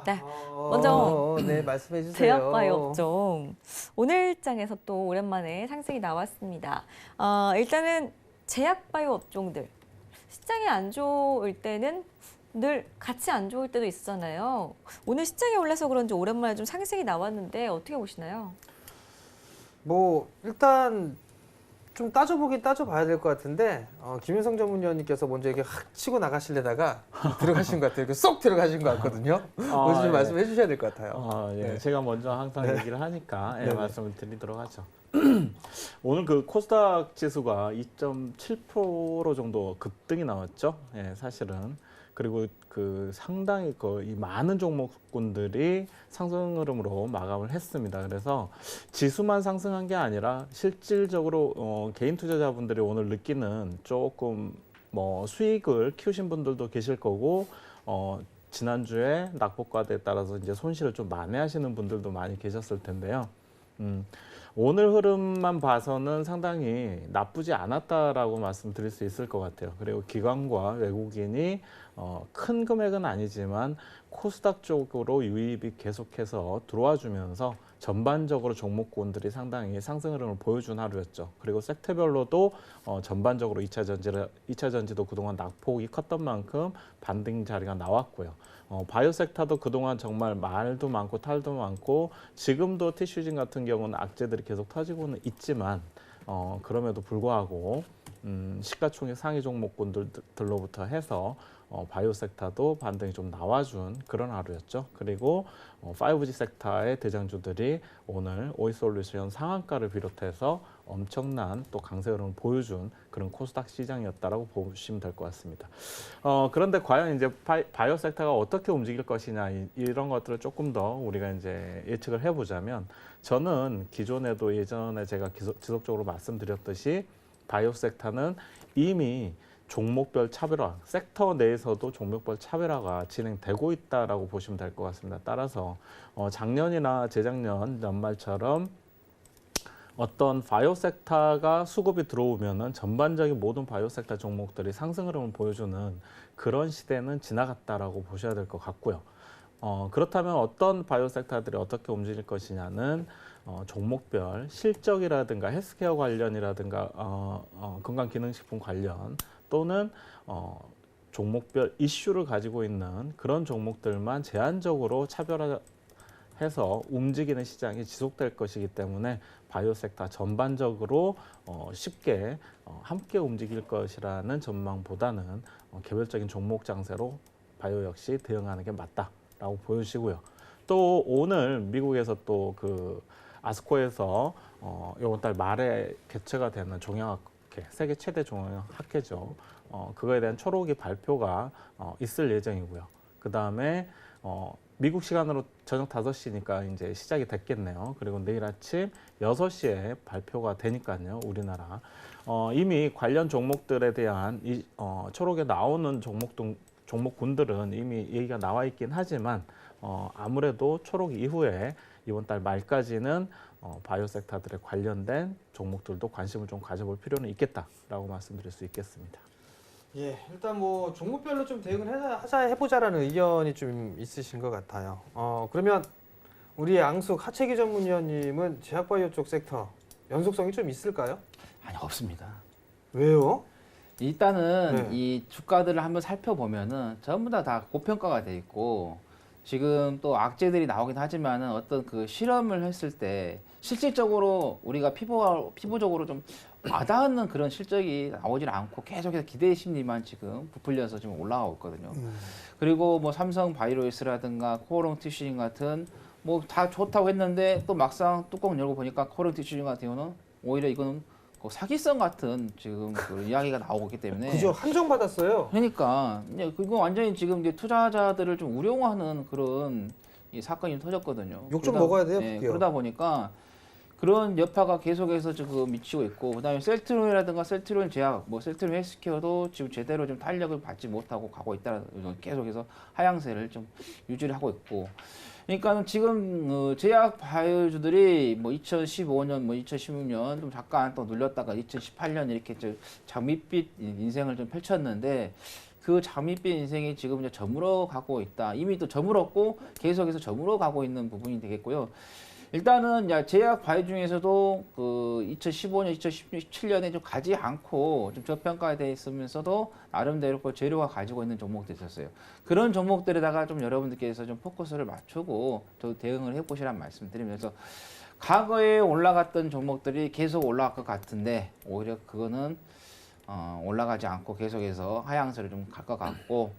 네, 먼저 네, 말씀해 주세요. 제약바이오 업종 오늘 장에서 또 오랜만에 상승이 나왔습니다. 일단은 제약바이오 업종들 시장이 안 좋을 때는 늘 같이 안 좋을 때도 있잖아요. 오늘 시장이 올라서 그런지 오랜만에 좀 상승이 나왔는데 어떻게 보시나요? 뭐 일단 좀 따져보긴 따져봐야 될 것 같은데 김윤성 전문위원님께서 먼저 이렇게 확 치고 나가시려다가 들어가신 것 같아요. 이렇게 쏙 들어가신 것 같거든요. 먼저 좀 예. 말씀해 주셔야 될 것 같아요. 예. 네. 제가 먼저 항상 네. 얘기를 하니까 네네. 말씀을 드리도록 하죠. 오늘 그 코스닥 지수가 2.7% 정도 급등이 나왔죠. 예, 사실은. 그리고 그 상당히 이 많은 종목군들이 상승 흐름으로 마감을 했습니다. 그래서 지수만 상승한 게 아니라 실질적으로 개인 투자자분들이 오늘 느끼는 조금 뭐 수익을 키우신 분들도 계실 거고 지난주에 낙폭과대에 따라서 이제 손실을 좀 만회하시는 분들도 많이 계셨을 텐데요. 오늘 흐름만 봐서는 상당히 나쁘지 않았다라고 말씀드릴 수 있을 것 같아요. 그리고 기관과 외국인이 큰 금액은 아니지만 코스닥 쪽으로 유입이 계속해서 들어와 주면서 전반적으로 종목군들이 상당히 상승 흐름을 보여준 하루였죠. 그리고 섹터별로도 전반적으로 2차 전지도 그동안 낙폭이 컸던 만큼 반등 자리가 나왔고요. 바이오 섹터도 그동안 정말 말도 많고 탈도 많고 지금도 티슈진 같은 경우는 악재들이 계속 터지고는 있지만 그럼에도 불구하고 시가총액 상위 종목군들로부터 해서 바이오 섹터도 반등이 좀 나와준 그런 하루였죠. 그리고 5G 섹터의 대장주들이 오늘 오이솔루션 상한가를 비롯해서 엄청난 또 강세 흐름을 보여준 그런 코스닥 시장이었다라고 보시면 될 것 같습니다. 그런데 과연 이제 바이오 섹터가 어떻게 움직일 것이냐 이런 것들을 조금 더 우리가 이제 예측을 해보자면 저는 기존에도 예전에 제가 지속적으로 말씀드렸듯이 바이오 섹터는 이미 종목별 차별화, 섹터 내에서도 종목별 차별화가 진행되고 있다라고 보시면 될 것 같습니다. 따라서 작년이나 재작년 연말처럼 어떤 바이오 섹터가 수급이 들어오면은 전반적인 모든 바이오 섹터 종목들이 상승 흐름을 보여주는 그런 시대는 지나갔다라고 보셔야 될 것 같고요. 그렇다면 어떤 바이오 섹터들이 어떻게 움직일 것이냐는 종목별 실적이라든가 헬스케어 관련이라든가 건강기능식품 관련 또는 종목별 이슈를 가지고 있는 그런 종목들만 제한적으로 차별화해서 움직이는 시장이 지속될 것이기 때문에 바이오 섹터 전반적으로 쉽게 함께 움직일 것이라는 전망보다는 개별적인 종목 장세로 바이오 역시 대응하는 게 맞다라고 보여지고요. 또 오늘 미국에서 또 그 아스코에서 이번 달 말에 개최가 되는 종양학회, 세계 최대 종양학회죠. 그거에 대한 초록이 발표가 있을 예정이고요. 그 다음에 미국 시간으로 저녁 5시니까 이제 시작이 됐겠네요. 그리고 내일 아침 6시에 발표가 되니까요, 우리나라. 이미 관련 종목들에 대한 초록에 나오는 종목군들은 이미 얘기가 나와 있긴 하지만 아무래도 초록 이후에 이번 달 말까지는 바이오 섹터들에 관련된 종목들도 관심을 좀 가져볼 필요는 있겠다라고 말씀드릴 수 있겠습니다. 예, 일단 뭐 종목별로 좀 대응을 해보자라는 의견이 좀 있으신 것 같아요. 그러면 우리 앙숙 하채기 전문위원님은 제약바이오 쪽 섹터 연속성이 좀 있을까요? 아니 없습니다. 왜요? 일단은 네. 이 주가들을 한번 살펴보면은 전부 다 고평가가 돼 있고 지금 또 악재들이 나오긴 하지만은 어떤 그 실험을 했을 때 실질적으로 우리가 피부적으로 좀 와닿는 그런 실적이 나오질 않고 계속해서 기대 심리만 지금 부풀려서 지금 올라가고 있거든요. 그리고 뭐 삼성 바이오로이스라든가 코오롱 티슈진 같은 뭐 다 좋다고 했는데 또 막상 뚜껑 열고 보니까 코오롱 티슈진 같은 경우는 오히려 이거는 그 사기성 같은 지금 그 이야기가 나오고 있기 때문에 그죠, 한정받았어요. 그러니까 이제 그거 완전히 지금 이제 투자자들을 좀 우려하는 그런 이 사건이 터졌거든요. 욕 좀 먹어야 돼요, 예, 그게요. 그러다 보니까 그런 여파가 계속해서 지금 미치고 있고 그다음에 셀트론이라든가 셀트론 제약, 뭐 셀트론 헬스케어도 지금 제대로 좀 탄력을 받지 못하고 가고 있다는 계속해서 하향세를 좀 유지를 하고 있고. 그러니까는 지금 제약 바이오주들이 뭐 2015년, 뭐 2016년 좀 잠깐 또 눌렸다가 2018년 이렇게 장밋빛 인생을 좀 펼쳤는데 그 장밋빛 인생이 지금 이제 저물어 가고 있다. 이미 또 저물었고 계속해서 저물어 가고 있는 부분이 되겠고요. 일단은 이제 제약 바이오 중에서도 그 2015년, 2017년에 좀 가지 않고 좀 저평가돼 있으면서도 나름대로 그 재료가 가지고 있는 종목들이 있었어요. 그런 종목들에다가 좀 여러분들께서 좀 포커스를 맞추고 또 대응을 해보시란 말씀드리면서 과거에 올라갔던 종목들이 계속 올라갈 것 같은데 오히려 그거는 올라가지 않고 계속해서 하향세를 좀 갈 것 같고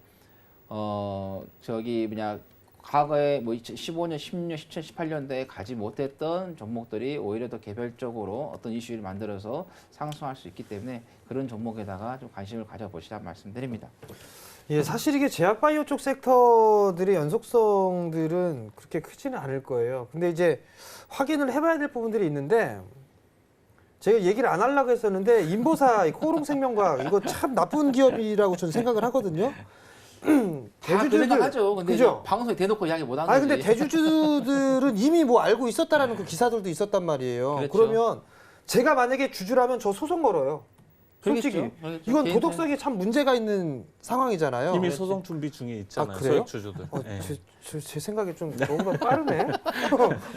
저기 뭐냐 과거에 뭐 2015년, 16년, 17년, 18년대에 가지 못했던 종목들이 오히려 더 개별적으로 어떤 이슈를 만들어서 상승할 수 있기 때문에 그런 종목에다가 좀 관심을 가져보시란 말씀드립니다. 예, 사실 이게 제약바이오 쪽 섹터들의 연속성들은 그렇게 크지는 않을 거예요. 근데 이제 확인을 해봐야 될 부분들이 있는데 제가 얘기를 안 하려고 했었는데 인보사, 코오롱생명과학 이거 참 나쁜 기업이라고 저는 생각을 하거든요. 다 그 생각하죠. 근데 그죠? 방송에 대놓고 이야기 못 하는 아니 거지. 근데 대주주들은 이미 뭐 알고 있었다라는 그 기사들도 있었단 말이에요. 그렇죠. 그러면 제가 만약에 주주라면 저 소송 걸어요. 솔직히 그러겠죠. 이건 개인 도덕성에 참 문제가 있는 상황이잖아요. 이미 소송 준비 중에 있잖아요. 아, 그래요? 소액 주주들. 예. 제 생각에 좀 뭔가 빠르네.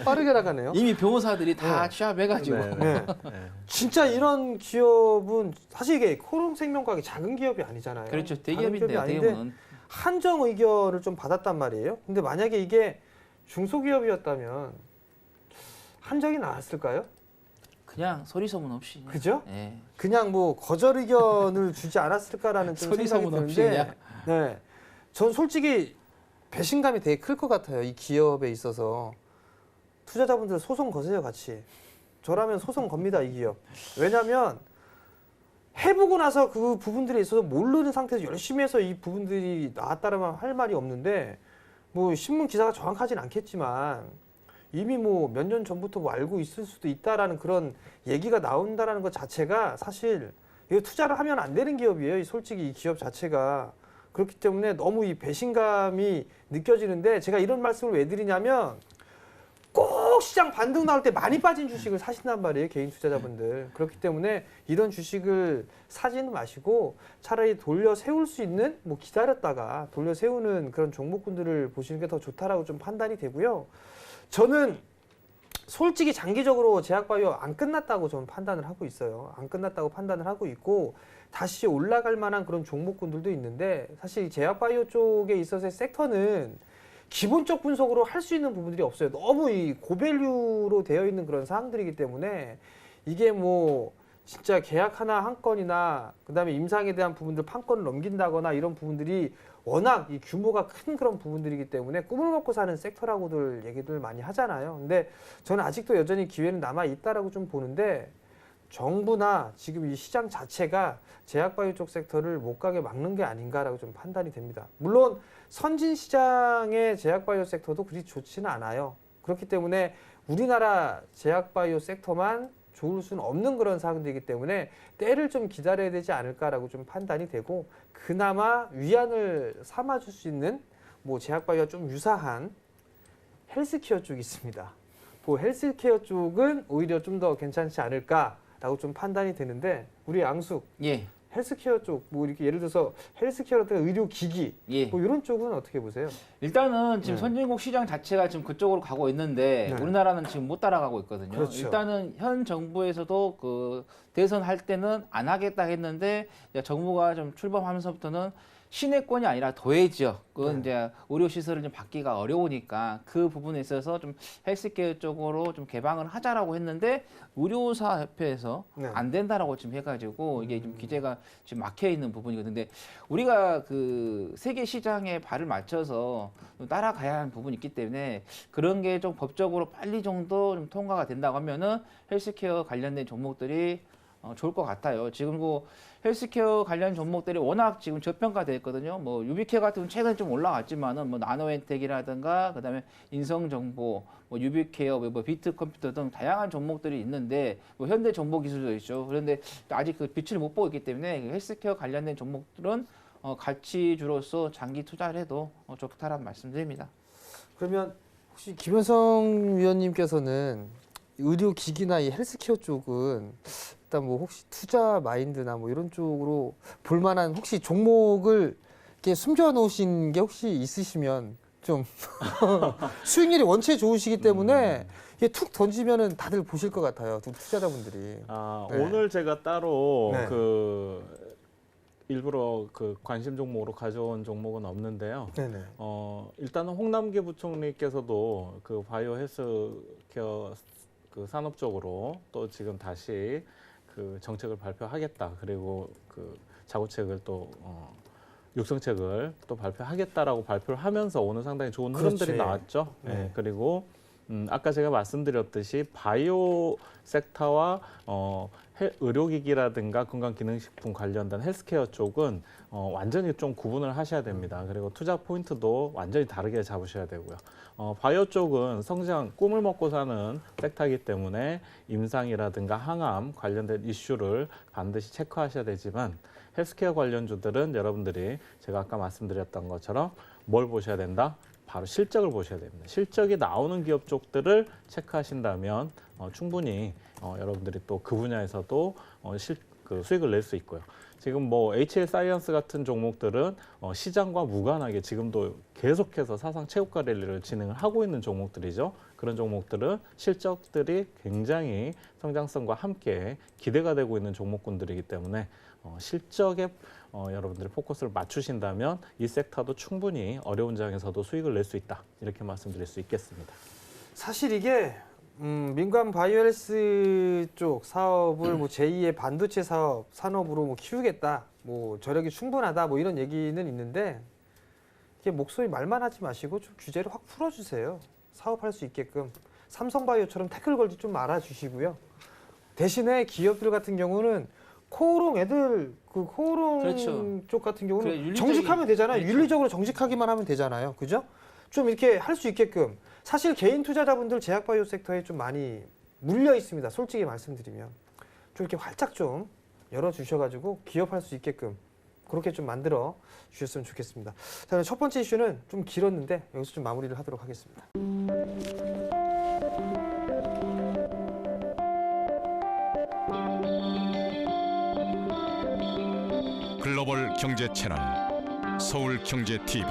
빠르게 나가네요. 이미 변호사들이 다 취합해가지고 네, 네. 네. 진짜 이런 기업은 사실 이게 코오롱생명과학이 작은 기업이 아니잖아요. 그렇죠. 작은 대기업인데요. 기업이 아닌데 대기업은 한정 의견을 좀 받았단 말이에요. 근데 만약에 이게 중소기업이었다면 한정이 나왔을까요? 그냥 소리 소문 없이. 그죠? 예. 그냥 뭐 거절 의견을 주지 않았을까라는 좀 소리 생각이 소문 없이 드는데, 네, 전 솔직히 배신감이 되게 클 것 같아요. 이 기업에 있어서 투자자분들 소송 거세요, 같이. 저라면 소송 겁니다, 이 기업. 왜냐하면 해보고 나서 그 부분들에 있어서 모르는 상태에서 열심히 해서 이 부분들이 나왔다라면 할 말이 없는데 뭐 신문 기사가 정확하진 않겠지만 이미 뭐 몇 년 전부터 뭐 알고 있을 수도 있다라는 그런 얘기가 나온다라는 것 자체가 사실 이거 투자를 하면 안 되는 기업이에요. 솔직히 이 기업 자체가. 그렇기 때문에 너무 이 배신감이 느껴지는데 제가 이런 말씀을 왜 드리냐면 꼭 시장 반등 나올 때 많이 빠진 주식을 사신단 말이에요. 개인 투자자분들. 그렇기 때문에 이런 주식을 사지는 마시고 차라리 돌려 세울 수 있는 뭐 기다렸다가 돌려 세우는 그런 종목군들을 보시는 게 더 좋다라고 좀 판단이 되고요. 저는 솔직히 장기적으로 제약바이오 안 끝났다고 저는 판단을 하고 있어요. 안 끝났다고 판단을 하고 있고 다시 올라갈 만한 그런 종목군들도 있는데 사실 이 제약바이오 쪽에 있어서의 섹터는 기본적 분석으로 할 수 있는 부분들이 없어요. 너무 이 고밸류로 되어 있는 그런 사항들이기 때문에 이게 뭐 진짜 계약 하나 한 건이나 그다음에 임상에 대한 부분들 판권을 넘긴다거나 이런 부분들이 워낙 이 규모가 큰 그런 부분들이기 때문에 꿈을 먹고 사는 섹터라고들 얘기들 많이 하잖아요. 근데 저는 아직도 여전히 기회는 남아 있다라고 좀 보는데 정부나 지금 이 시장 자체가 제약바이오 쪽 섹터를 못 가게 막는 게 아닌가라고 좀 판단이 됩니다. 물론 선진 시장의 제약바이오 섹터도 그리 좋지는 않아요. 그렇기 때문에 우리나라 제약바이오 섹터만 좋을 수는 없는 그런 사항들이기 때문에 때를 좀 기다려야 되지 않을까라고 좀 판단이 되고 그나마 위안을 삼아줄 수 있는 뭐 제약바이오와 좀 유사한 헬스케어 쪽이 있습니다. 그 헬스케어 쪽은 오히려 좀 더 괜찮지 않을까라고 좀 판단이 되는데 우리 앙숙 예. 헬스케어 쪽 뭐 이렇게 예를 들어서 헬스케어라든가 의료기기 예. 뭐 이런 쪽은 어떻게 보세요? 일단은 지금 네. 선진국 시장 자체가 지금 그쪽으로 가고 있는데 네. 우리나라는 지금 못 따라가고 있거든요. 그렇죠. 일단은 현 정부에서도 그 대선 할 때는 안 하겠다 했는데 이제 정부가 좀 출범하면서부터는 시내권이 아니라 도해지역, 그건 이제 의료 시설을 좀 받기가 어려우니까 그 부분에 있어서 좀 헬스케어 쪽으로 좀 개방을 하자라고 했는데 의료사 협회에서 네. 안 된다라고 지금 해가지고 이게 좀 규제가 지금 막혀 있는 부분이거든요. 근데 우리가 그 세계 시장에 발을 맞춰서 좀 따라가야 하는 부분이 있기 때문에 그런 게 좀 법적으로 빨리 정도 좀 통과가 된다고 하면은 헬스케어 관련된 종목들이 좋을 것 같아요. 지금 그 헬스케어 관련 종목들이 워낙 지금 저평가되어 있거든요. 뭐 유비케어 같은 경우는 최근에 좀 올라갔지만은 뭐 나노엔텍이라든가 그다음에 인성정보, 뭐 유비케어, 뭐 비트컴퓨터 등 다양한 종목들이 있는데 뭐 현대정보기술도 있죠. 그런데 아직 그 빛을 못 보고 있기 때문에 헬스케어 관련된 종목들은 가치주로서 장기 투자를 해도 좋다라는 말씀드립니다. 그러면 혹시 김현성 위원님께서는 의료기기나 이 헬스케어 쪽은 일단 뭐 혹시 투자 마인드나 뭐 이런 쪽으로 볼만한 혹시 종목을 이렇게 숨겨 놓으신 게 혹시 있으시면 좀 수익률이 원체 좋으시기 때문에 이게 툭 던지면은 다들 보실 것 같아요. 투자자분들이. 아, 네. 오늘 제가 따로 네. 그 일부러 그 관심 종목으로 가져온 종목은 없는데요. 네네. 일단은 홍남기 부총리께서도 그 바이오 헬스케어 그 산업 쪽으로 또 지금 다시 그 정책을 발표하겠다. 그리고 그 자구책을 또 육성책을 또 발표하겠다라고 발표를 하면서 오늘 상당히 좋은 흐름들이 그렇지. 나왔죠. 네. 네. 그리고 아까 제가 말씀드렸듯이 바이오 섹터와 의료기기라든가 건강기능식품 관련된 헬스케어 쪽은 완전히 좀 구분을 하셔야 됩니다. 그리고 투자 포인트도 완전히 다르게 잡으셔야 되고요. 바이오 쪽은 성장, 꿈을 먹고 사는 섹터이기 때문에 임상이라든가 항암 관련된 이슈를 반드시 체크하셔야 되지만 헬스케어 관련주들은 여러분들이 제가 아까 말씀드렸던 것처럼 뭘 보셔야 된다? 바로 실적을 보셔야 됩니다. 실적이 나오는 기업 쪽들을 체크하신다면 충분히 여러분들이 또 그 분야에서도 그 수익을 낼 수 있고요. 지금 뭐 HL 사이언스 같은 종목들은 시장과 무관하게 지금도 계속해서 사상 최고가 랠리를 진행을 하고 있는 종목들이죠. 그런 종목들은 실적들이 굉장히 성장성과 함께 기대가 되고 있는 종목군들이기 때문에 실적에 여러분들이 포커스를 맞추신다면 이 섹터도 충분히 어려운 장에서도 수익을 낼 수 있다. 이렇게 말씀드릴 수 있겠습니다. 사실 이게 민간 바이오헬스 쪽 사업을 뭐 제2의 반도체 사업 산업으로 뭐 키우겠다, 뭐 저력이 충분하다, 뭐 이런 얘기는 있는데 이게 목소리 말만 하지 마시고 좀 규제를 확 풀어주세요. 사업할 수 있게끔 삼성바이오처럼 태클 걸지 좀 말아주시고요. 대신에 기업들 같은 경우는 코오롱 애들 그 코오롱 그렇죠. 쪽 같은 경우는 그래, 윤리적인- 정직하면 되잖아요. 그렇죠. 윤리적으로 정직하기만 하면 되잖아요. 그죠? 좀 이렇게 할 수 있게끔. 사실 개인 투자자분들 제약바이오 섹터에 좀 많이 물려 있습니다. 솔직히 말씀드리면 좀 이렇게 활짝 좀 열어주셔가지고 기업할 수 있게끔 그렇게 좀 만들어 주셨으면 좋겠습니다. 자, 첫 번째 이슈는 좀 길었는데 여기서 좀 마무리를 하도록 하겠습니다. 글로벌 경제 채널 서울경제TV